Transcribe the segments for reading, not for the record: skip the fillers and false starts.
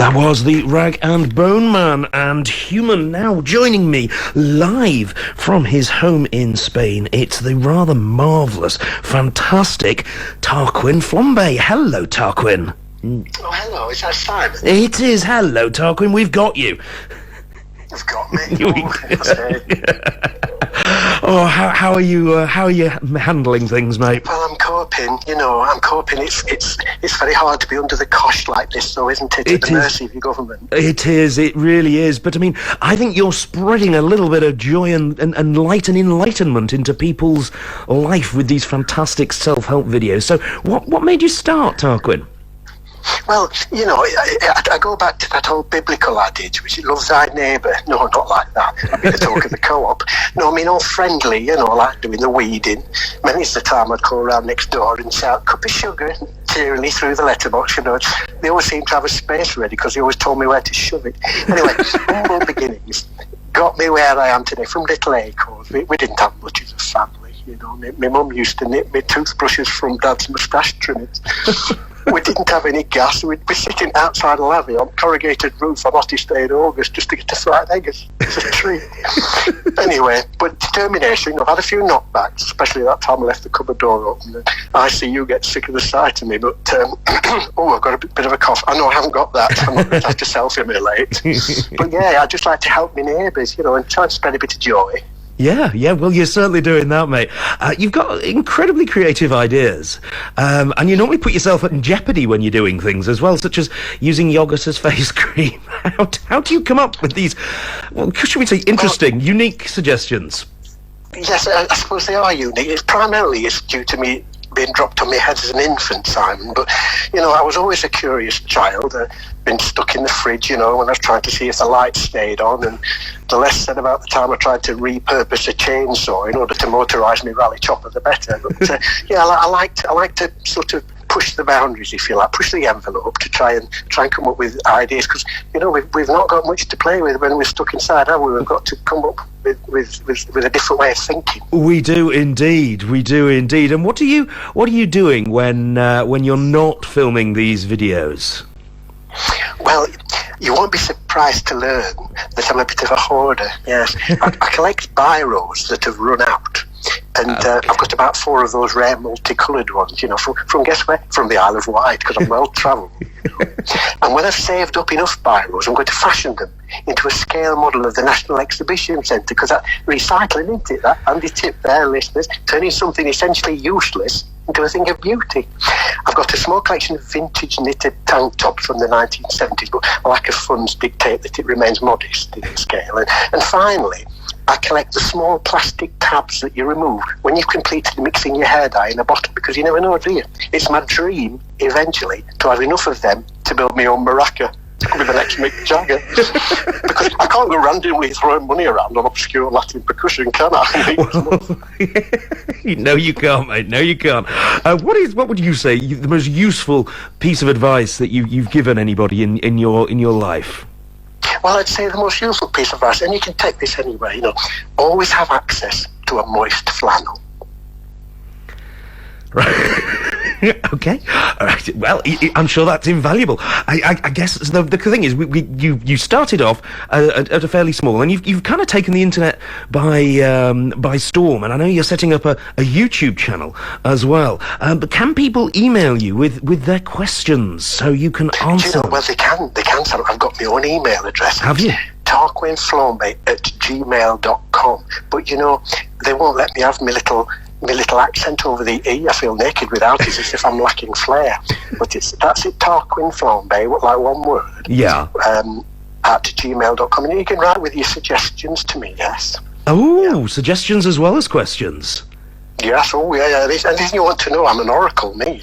That was the Rag and Bone Man and Human. Now joining me live from his home in Spain, it's the rather marvellous, fantastic Tarquin Flambe. Hello, Tarquin. Oh, hello, is that Simon? It is. Hello, Tarquin, we've got you. You've got me. Oh, how are you handling things, mate? Well, I'm coping. I'm coping. It's very hard to be under the cosh like this, though, isn't it? At the mercy of your government. It is. It really is. But I mean, I think you're spreading a little bit of joy and light and enlightenment into people's life with these fantastic self-help videos. So, what made you start, Tarquin? Well, I go back to that old biblical adage, which is love thy neighbour. No, not like that. I mean, the talk of the co-op. No, I mean, all friendly, like doing the weeding. Many's the time I'd call around next door and say, a cup of sugar, cheerily through the letterbox, They always seem to have a space ready because they always told me where to shove it. Anyway, humble beginnings got me where I am today from little acorns. We didn't have much as a family, My mum used to knit me toothbrushes from Dad's moustache trimmings. We didn't have any gas. We'd be sitting outside a levee on corrugated roof on hottest day in August just to get a fried egg as a treat. Anyway, but determination. I've had a few knockbacks, especially that time I left the cupboard door open. And I see you get sick of the sight of me, but I've got a bit of a cough. I know I haven't got that. I'm not going to have to self-immolate. But yeah, I just like to help my neighbours, and try and spread a bit of joy. Yeah, well, you're certainly doing that, mate. You've got incredibly creative ideas, and you normally put yourself in jeopardy when you're doing things as well, such as using yogurt as face cream. How do you come up with these, should we say, interesting, unique suggestions? Yes, I suppose they are unique. It's due to me being dropped on my head as an infant, Simon, but I was always a curious child. Been stuck in the fridge, when I was trying to see if the light stayed on, and the less said about the time I tried to repurpose a chainsaw in order to motorise my rally chopper, the better. But I like to sort of push the boundaries, if you like, push the envelope to try and come up with ideas, because we've not got much to play with when we're stuck inside, have we? We've got to come up with a different way of thinking. We do indeed. And what are you doing when you're not filming these videos? Well, you won't be surprised to learn that I'm a bit of a hoarder, yes. I collect biros that have run out. And I've got about 4 of those rare multicoloured ones, from guess where? From the Isle of Wight, because I'm well travelled. And when I've saved up enough biros, I'm going to fashion them into a scale model of the National Exhibition Centre, because that recycling, isn't it? That handy tip there, listeners, turning something essentially useless into a thing of beauty. I've got a small collection of vintage knitted tank tops from the 1970s, but a lack of funds dictate that it remains modest in the scale. And finally, I collect the small plastic tabs that you remove when you've completed mixing your hair dye in a bottle, because you never know, do you? It's my dream, eventually, to have enough of them to build my own maraca. Could be the next Mick Jagger. Because I can't go randomly throwing money around on obscure Latin percussion, can I? No, you can't, mate. No, you can't. What would you say the most useful piece of advice that you've given anybody in your life? Well, I'd say the most useful piece of advice, and you can take this anywhere, always have access to a moist flannel. Right. Okay. Well, I'm sure that's invaluable. I guess the thing is, you started off at a fairly small, and you've kind of taken the internet by storm. And I know you're setting up a YouTube channel as well. But can people email you with their questions so you can answer? Well, they can. So I've got my own email address. Have you? tarquinflambe@gmail.com. But they won't let me have my little accent over the E. I feel naked without it, as if I'm lacking flair. But that's it, Tarquin Flambe, like one word. Yeah. At gmail.com, and you can write with your suggestions to me. Yes. Oh, yeah. Suggestions as well as questions. Yes. Oh, yeah. And you want to know, I'm an oracle, me.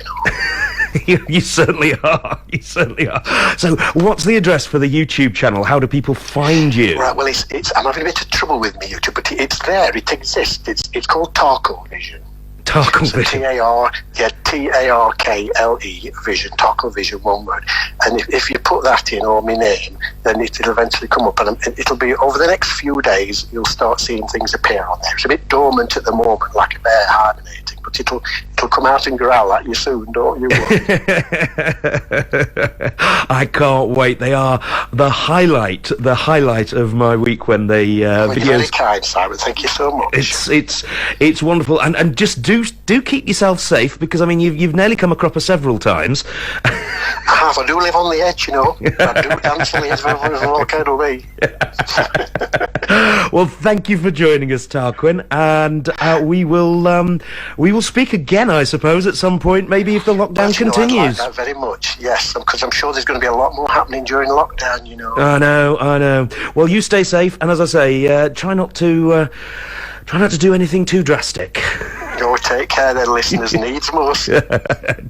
You certainly are. So, what's the address for the YouTube channel? How do people find you? Right. Well, I'm having a bit of trouble with my YouTube, but it's there. It exists. It's called Tarkle Vision. Tarkle Vision. Tarkle Vision. Tarkle Vision, one word. And if you put that in, or my name, then it'll eventually come up, and it'll be over the next few days. You'll start seeing things appear on there. It's a bit dormant at the moment, like a bear hibernating. But but it'll come out and growl at you soon, don't you? I can't wait. They are the highlight of my week when they You're videos. very kind, Simon. Thank you so much. It's wonderful, and just do keep yourself safe, because I mean you've nearly come a cropper several times. I do live on the edge, you know. I do dance on the edge of every volcano me. Well, thank you for joining us, Tarquin, and we will speak again, I suppose, at some point, maybe if the lockdown continues. I'd like that very much, yes, because I'm sure there's going to be a lot more happening during lockdown, you know. I know. Well, you stay safe, and as I say, try not to do anything too drastic. Go take care, then, listeners. Needs most.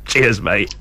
Cheers, mate.